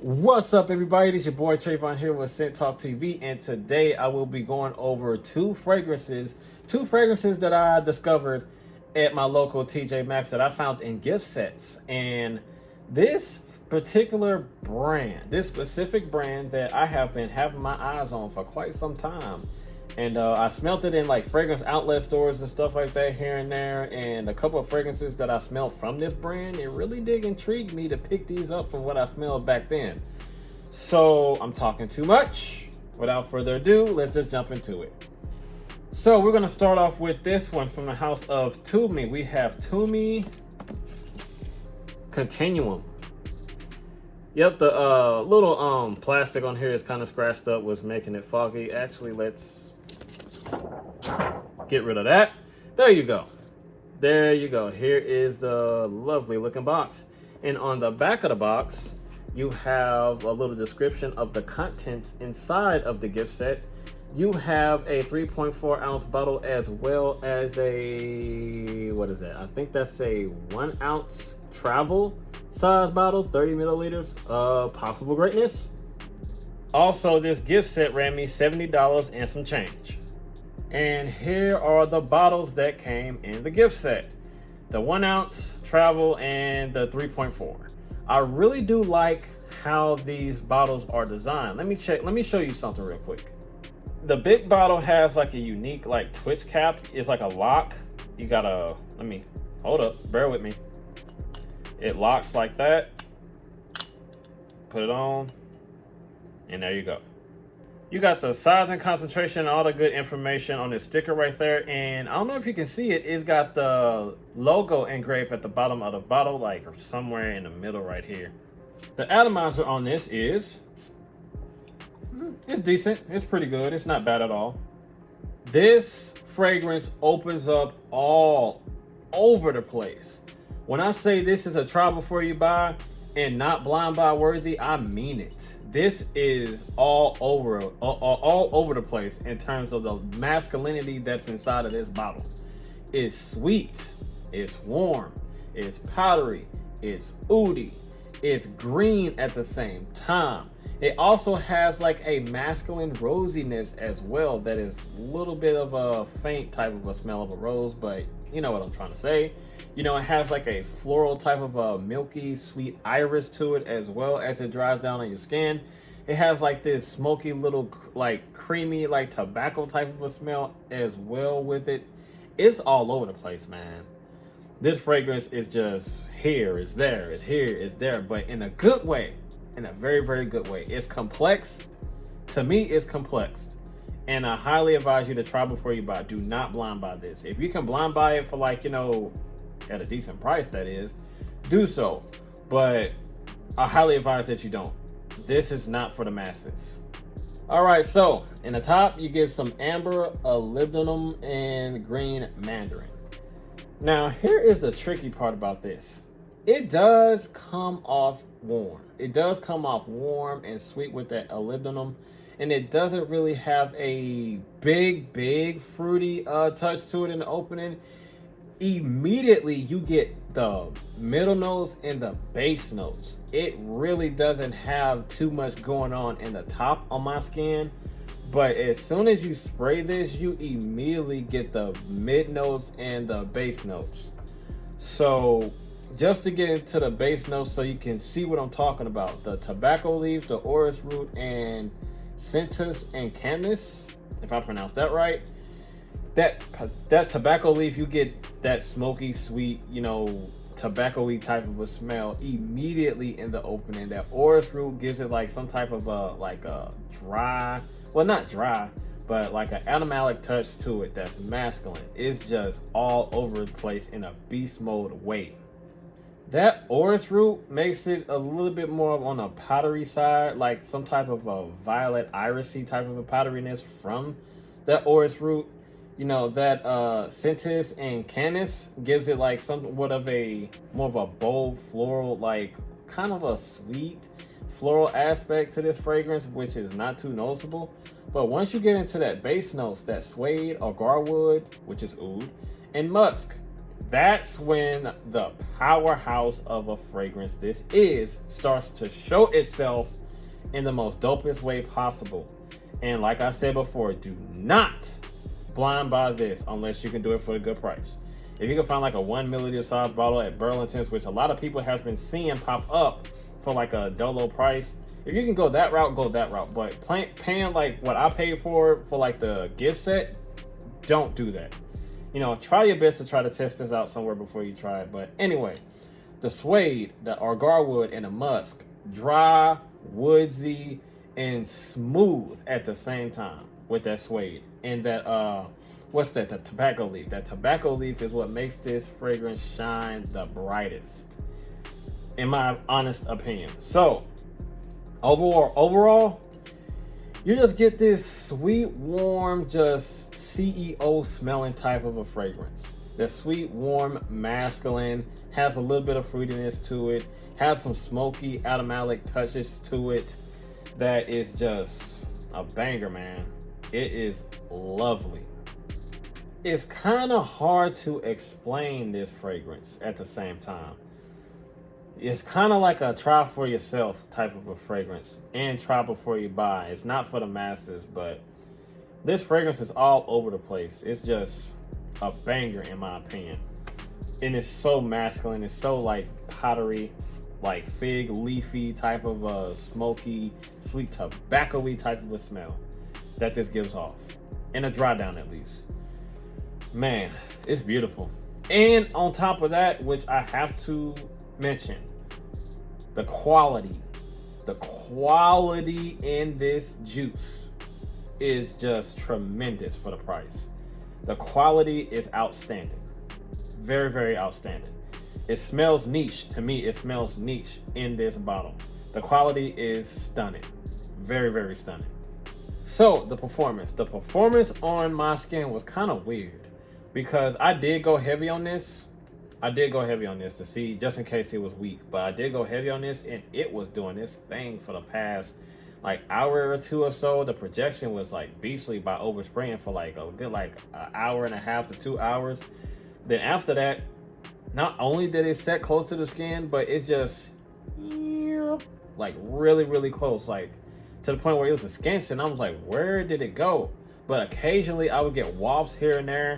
What's up, everybody? This is your boy Trayvon here with Scent Talk TV, and today I will be going over two fragrances that I discovered at my local TJ Maxx that I found in gift sets. And this specific brand that I have been having my eyes on for quite some time. And I smelt it in like fragrance outlet stores and stuff like that here and there. And a couple of fragrances that I smelled from this brand, it really did intrigue me to pick these up from what I smelled back then. So I'm talking too much. Without further ado, let's just jump into it. So we're gonna start off with this one from the house of Tumi. We have Tumi Continuum. Yep, the little plastic on here is kind of scratched up, was making it foggy. Actually, let's get rid of that. There you go. There you go. Here is the lovely looking box. And on the back of the box, you have a little description of the contents inside of the gift set. You have a 3.4 ounce bottle as well as a, what is that? I think that's a 1 ounce travel size bottle, 30 milliliters of possible greatness. Also, this gift set ran me $70 and some change. And here are the bottles that came in the gift set. The 1 ounce travel and the 3.4. I really do like how these bottles are designed. Let me show you something real quick. The big bottle has like a unique like twist cap. It's like a lock. You gotta, hold up, bear with me. It locks like that. Put it on, and there you go. You got the size and concentration and all the good information on this sticker right there. And I don't know if you can see it, it's got the logo engraved at the bottom of the bottle, like somewhere in the middle right here. The atomizer on this is, it's decent. It's pretty good. It's not bad at all. This fragrance opens up all over the place. When I say this is a try before you buy and not blind buy worthy, I mean it. This is all over the place in terms of the masculinity that's inside of this bottle. It's sweet, it's warm, it's powdery, it's oody, it's green at the same time. It also has like a masculine rosiness as well that is a little bit of a faint type of a smell of a rose, but you know what I'm trying to say. You know, it has like a floral type of a milky sweet iris to it as well as it dries down on your skin. It has like this smoky little like creamy like tobacco type of a smell as well with it. It's all over the place, man. This fragrance is just here, it's there, it's here, it's there, but in a good way, in a very, very good way. It's complex. To me, it's complex. And I highly advise you to try before you buy. Do not blind buy this. If you can blind buy it for like, you know, at a decent price, that is, do so. But I highly advise that you don't. This is not for the masses. All right, so in the top, you get some amber, molybdenum, and green mandarin. Now, here is the tricky part about this. It does come off warm. It does come off warm and sweet with that molybdenum. And it doesn't really have a big fruity touch to it in the opening. Immediately you get the middle notes and the base notes. It really doesn't have too much going on in the top on my skin, but as soon as you spray this, you immediately get the mid notes and the base notes. So just to get into the base notes so you can see what I'm talking about, the tobacco leaf, the orris root, and centus and canis, if I pronounced that right. That tobacco leaf, you get that smoky, sweet, you know, tobacco-y type of a smell immediately in the opening. That orris root gives it like some type of like a dry, well, not dry, but like an animalic touch to it that's masculine. It's just all over the place in a beast mode way. That orris root makes it a little bit more on a powdery side, like some type of a violet irisy type of a powderiness from that orris root. You know, that centus and canis gives it like somewhat of a more of a bold floral, like kind of a sweet floral aspect to this fragrance, which is not too noticeable. But once you get into that base notes, that suede or garwood, which is oud, and musk, that's when the powerhouse of a fragrance this is starts to show itself in the most dopest way possible. And like I said before, do not blind buy this unless you can do it for a good price. If you can find like a 1 milliliter size bottle at Burlington's, which a lot of people has been seeing pop up for like a dolo price, if you can go that route, go that route. But paying like what I paid for like the gift set, don't do that. You know, try your best to try to test this out somewhere before you try it. But anyway, the suede, the argar wood, and the musk, dry, woodsy, and smooth at the same time with that suede. And that what's that? The tobacco leaf. That tobacco leaf is what makes this fragrance shine the brightest, in my honest opinion. So overall, you just get this sweet, warm, just CEO smelling type of a fragrance. The sweet, warm, masculine, has a little bit of fruitiness to it, has some smoky, aromatic touches to it. That is just a banger, man. It is lovely. It's kind of hard to explain this fragrance at the same time. It's kind of like a try for yourself type of a fragrance and try before you buy. It's not for the masses, but this fragrance is all over the place. It's just a banger in my opinion. And it's so masculine. It's so like pottery, like fig leafy type of a smoky, sweet tobacco-y type of a smell that this gives off. In a dry down at least. Man, it's beautiful. And on top of that, which I have to mention, the quality in this juice is just tremendous for the price. The quality is outstanding. Very, very outstanding. It smells niche. To me, it smells niche in this bottle. The quality is stunning. Very, very stunning. So the performance on my skin was kind of weird because I did go heavy on this. To see just in case it was weak, but I did go heavy on this and it was doing this thing for the past like hour or two or so. The projection was like beastly by overspraying for like a good like an hour and a half to 2 hours. Then after that, not only did it set close to the skin, but it just like really, really close, like to the point where it was a skin scent. I was like, where did it go? But occasionally I would get wafts here and there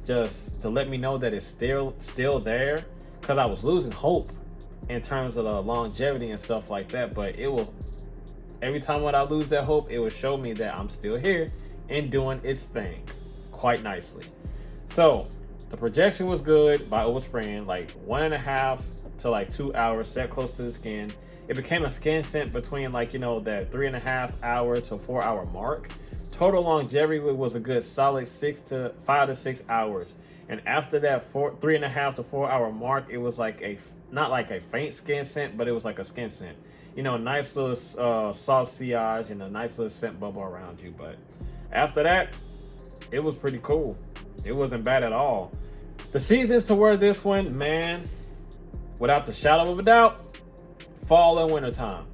just to let me know that it's still there, because I was losing hope in terms of the longevity and stuff like that. But it was, every time when I lose that hope, it would show me that I'm still here and doing its thing quite nicely. So the projection was good by overspraying, like 1.5 to like 2 hours, set close to the skin. It became a skin scent between like, you know, that 3.5 hour to 4 hour mark. Total longevity was a good solid 5 to 6 hours. And after that 3.5 to 4 hour mark, it was like not like a faint skin scent, but it was like a skin scent. You know, nice little soft sillage and a nice little scent bubble around you. But after that, it was pretty cool. It wasn't bad at all. The seasons to wear this one, man, without the shadow of a doubt, fall and winter time.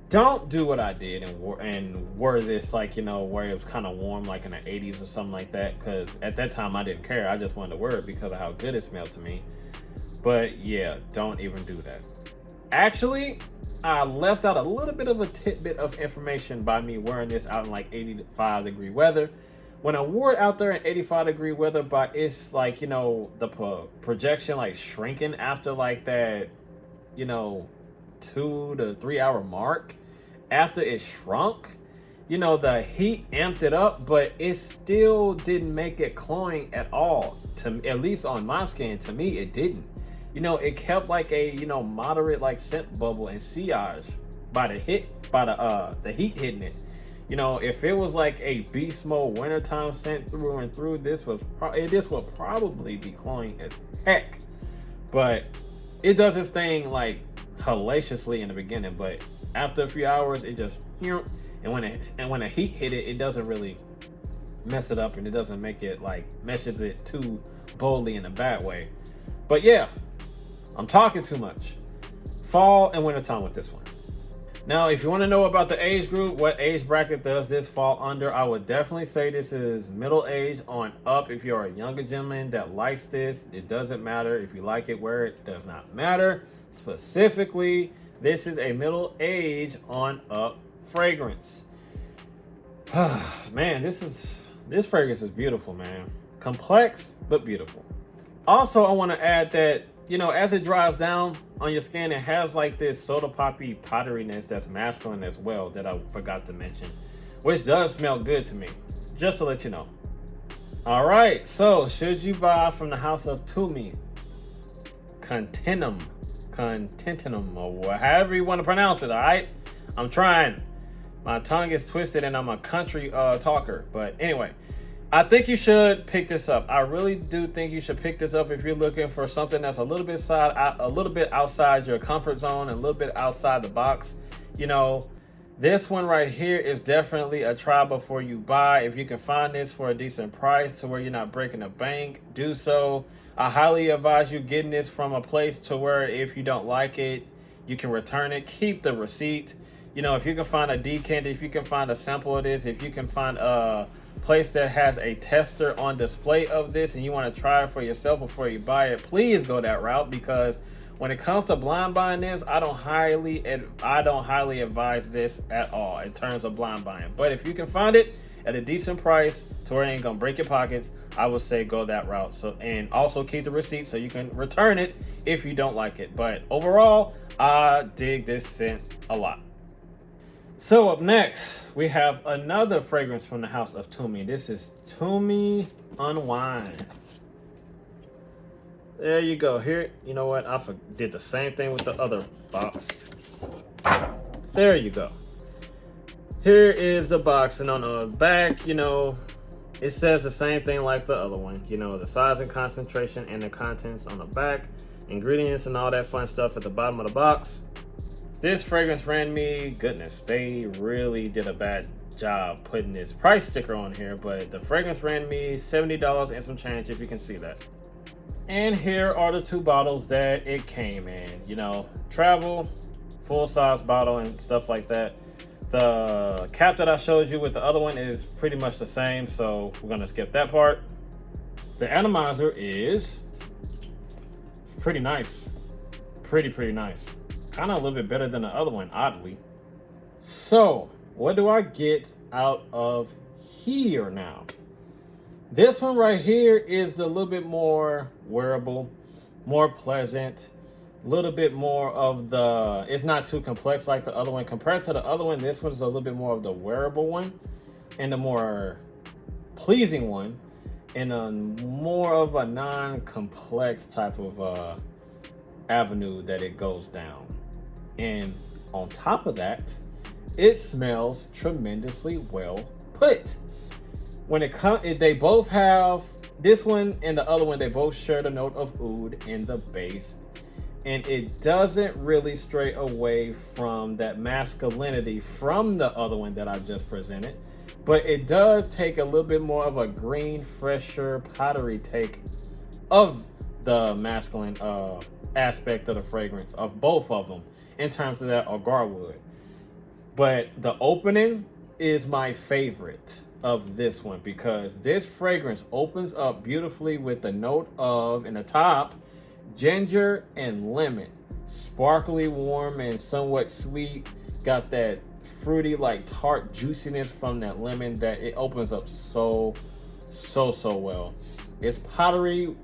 Don't do what I did and wear this like, you know, where it was kind of warm, like in the 80s or something like that. Because at that time I didn't care. I just wanted to wear it because of how good it smelled to me. But yeah, don't even do that. Actually, I left out a little bit of a tidbit of information by me wearing this out in like 85-degree weather. When I wore it out there in 85-degree weather, but it's like, you know, the projection like shrinking after like that, you know, 2 to 3 hour mark. After it shrunk, you know, the heat amped it up, but it still didn't make it cloying at all. At least on my skin, to me, it didn't. You know, it kept like a, you know, moderate like scent bubble and sillage by the heat hitting it. You know, if it was like a beast mode wintertime scent through and through, this would probably be cloying as heck. But it does its thing like hellaciously in the beginning, but after a few hours, it just, and when the heat hit it, it doesn't really mess it up, and it doesn't make it like meshes it too boldly in a bad way. But yeah, I'm talking too much. Fall and winter time with this one. Now, if you want to know about the age group, what age bracket does this fall under, I would definitely say this is middle age on up. If you're a younger gentleman that likes this, it doesn't matter. If you like it, wear it, does not matter. Specifically, this is a middle age on up fragrance. Man, this fragrance is beautiful, man. Complex, but beautiful. Also, I want to add that, you know, as it dries down on your skin, it has like this soda poppy powderiness that's masculine as well that I forgot to mention, which does smell good to me, just to let you know. All right, so should you buy from the house of Tumi Continuum, or however you want to pronounce it, all right? I'm trying. My tongue is twisted and I'm a country talker, but anyway. I think you should pick this up. I really do think you should pick this up if you're looking for something that's a little bit outside your comfort zone and a little bit outside the box. You know, this one right here is definitely a try before you buy. If you can find this for a decent price to where you're not breaking the bank, do so. I highly advise you getting this from a place to where if you don't like it, you can return it. Keep the receipt. You know, if you can find a decanter, if you can find a sample of this, if you can find a place that has a tester on display of this and you want to try it for yourself before you buy it, please go that route, because when it comes to blind buying this, I don't highly advise this at all in terms of blind buying. But if you can find it at a decent price to where it ain't gonna break your pockets, I would say go that route. So, and also keep the receipt so you can return it if you don't like it. But overall, I dig this scent a lot. So up next, we have another fragrance from the house of Tumi. This is Tumi Unwind. There you go. Here, you know what? I did the same thing with the other box. There you go. Here is the box, and on the back, you know, it says the same thing like the other one. You know, the size and concentration and the contents on the back, ingredients and all that fun stuff at the bottom of the box. This fragrance ran me, goodness, they really did a bad job putting this price sticker on here, but the fragrance ran me $70 and some change, if you can see that. And here are the two bottles that it came in. You know, travel, full-size bottle and stuff like that. The cap that I showed you with the other one is pretty much the same, so we're gonna skip that part. The atomizer is pretty nice. Pretty nice. Kind of a little bit better than the other one, oddly. So, what do I get out of here now? This one right here is a little bit more wearable, more pleasant, a little bit more of the, it's not too complex like the other one. Compared to the other one, this one's a little bit more of the wearable one and the more pleasing one and a more of a non-complex type of avenue that it goes down. And on top of that, it smells tremendously well put. When it comes, they both have, this one and the other one, they both share the note of oud in the base. And it doesn't really stray away from that masculinity from the other one that I just presented. But it does take a little bit more of a green, fresher, powdery take of the masculine aspect of the fragrance of both of them in terms of that agar wood. But the opening is my favorite of this one because this fragrance opens up beautifully with the note of, in the top, ginger and lemon. Sparkly, warm, and somewhat sweet. Got that fruity, like tart juiciness from that lemon that it opens up so well. It's powdery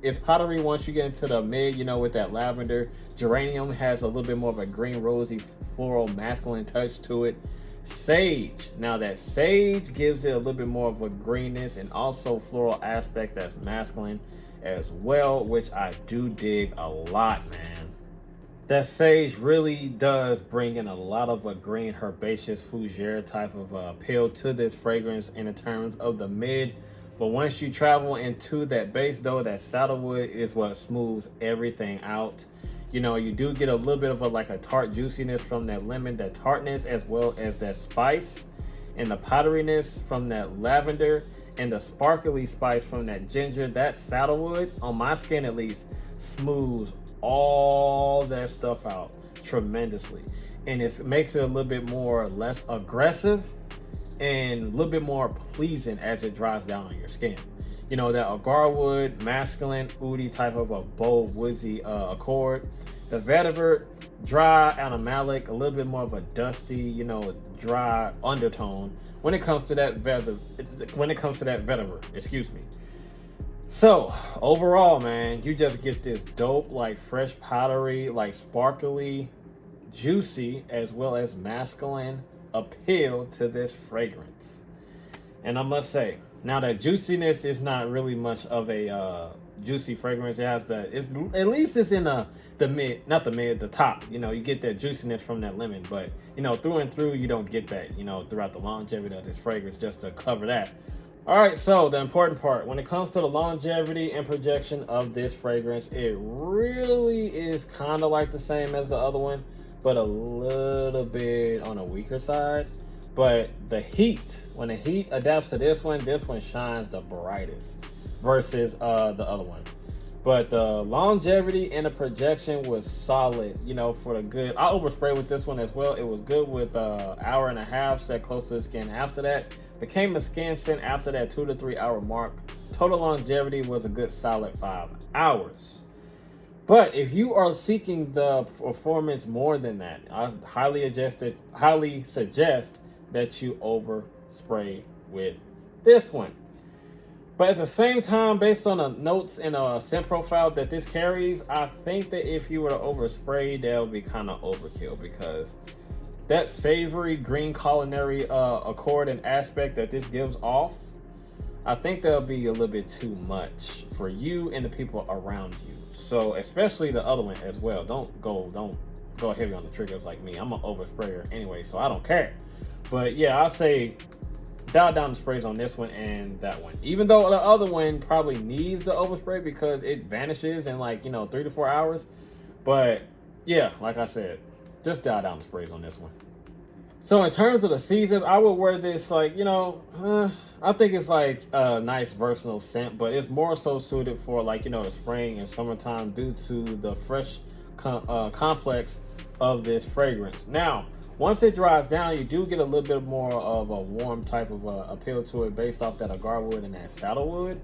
once you get into the mid, you know, with that lavender. Geranium has a little bit more of a green, rosy, floral, masculine touch to it. Sage. Now that sage gives it a little bit more of a greenness and also floral aspect that's masculine as well, which I do dig a lot, man. That sage really does bring in a lot of a green, herbaceous, fougere type of appeal to this fragrance in terms of the mid. But once you travel into that base though, that saddlewood is what smooths everything out. You know, you do get a little bit of a tart juiciness from that lemon, that tartness, as well as that spice and the powderiness from that lavender and the sparkly spice from that ginger. That saddlewood, on my skin at least, smooths all that stuff out tremendously. and it makes it a little bit more less aggressive and a little bit more pleasing as it dries down on your skin. You know, that agarwood, masculine, oody type of a bold, woodsy accord. The vetiver, dry, animalic, a little bit more of a dusty, you know, dry undertone when it comes to that vetiver, excuse me. So overall, man, you just get this dope, like fresh powdery, like sparkly, juicy, as well as masculine appeal to this fragrance. And I must say, now that juiciness is not really much of a juicy fragrance. It has at least it's in the mid, not the mid, the top. You know, you get that juiciness from that lemon, but you know, through and through, you don't get that, you know, throughout the longevity of this fragrance, just to cover that. All right, so the important part, when it comes to the longevity and projection of this fragrance, it really is kind of like the same as the other one, but a little bit on a weaker side. But the heat, when the heat adapts to this one shines the brightest versus the other one. But the longevity and the projection was solid, you know, for the good. I oversprayed with this one as well. It was good with hour and a half, set close to the skin after that. Became a skin scent after that 2 to 3 hour mark. Total longevity was a good solid 5 hours. But if you are seeking the performance more than that, I highly suggest that you overspray with this one. But at the same time, based on the notes and a scent profile that this carries, I think that if you were to overspray, that would be kind of overkill, because that savory green culinary accord and aspect that this gives off, I think that'll be a little bit too much for you and the people around you. So especially the other one as well. Don't go heavy on the triggers like me. I'm an oversprayer anyway, so I don't care. But yeah, I'll say dial down the sprays on this one and that one. Even though the other one probably needs the overspray because it vanishes in, like, you know, 3 to 4 hours. But yeah, like I said, just dial down the sprays on this one. So in terms of the seasons, I would wear this, like, you know, I think it's like a nice versatile scent, but it's more so suited for, like, you know, the spring and summertime due to the fresh complex of this fragrance. Now, once it dries down, you do get a little bit more of a warm type of appeal to it based off that agarwood and that saddlewood.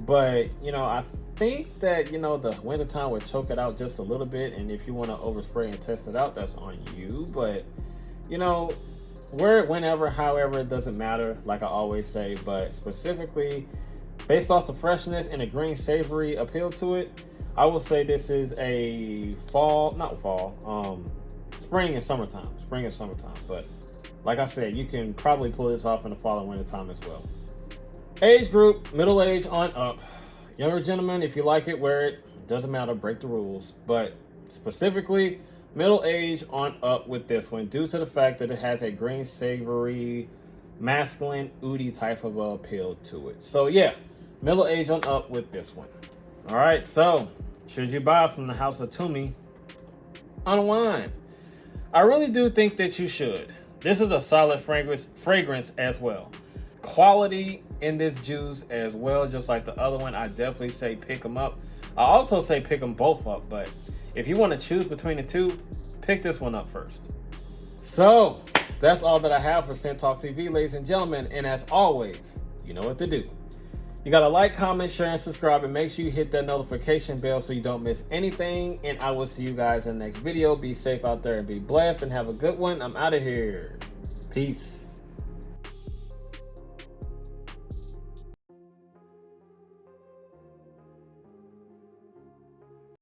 But, you know, I think that, you know, the wintertime would choke it out just a little bit. And if you want to overspray and test it out, that's on you. But, you know, wear it whenever, however, it doesn't matter, like I always say. But specifically, based off the freshness and the green savory appeal to it, I will say this is a spring and summertime. But like I said, you can probably pull this off in the fall and winter time as well. Age group, middle age on up. Younger gentlemen, if you like it, wear it. Doesn't matter, break the rules. But specifically, middle age on up with this one, due to the fact that it has a green, savory, masculine, oody type of appeal to it. So yeah, middle age on up with this one. All right, so should you buy from the house of Tumi Unwind? I really do think that you should. This is a solid fragrance as well. Quality in this juice as well, just like the other one. I definitely say pick them up. I also say pick them both up, but if you want to choose between the two, pick this one up first. So that's all that I have for Scent Talk TV, ladies and gentlemen. And as always, you know what to do. You gotta like, comment, share, and subscribe, and make sure you hit that notification bell so you don't miss anything. And I will see you guys in the next video. Be safe out there and be blessed, and have a good one. I'm out of here. Peace.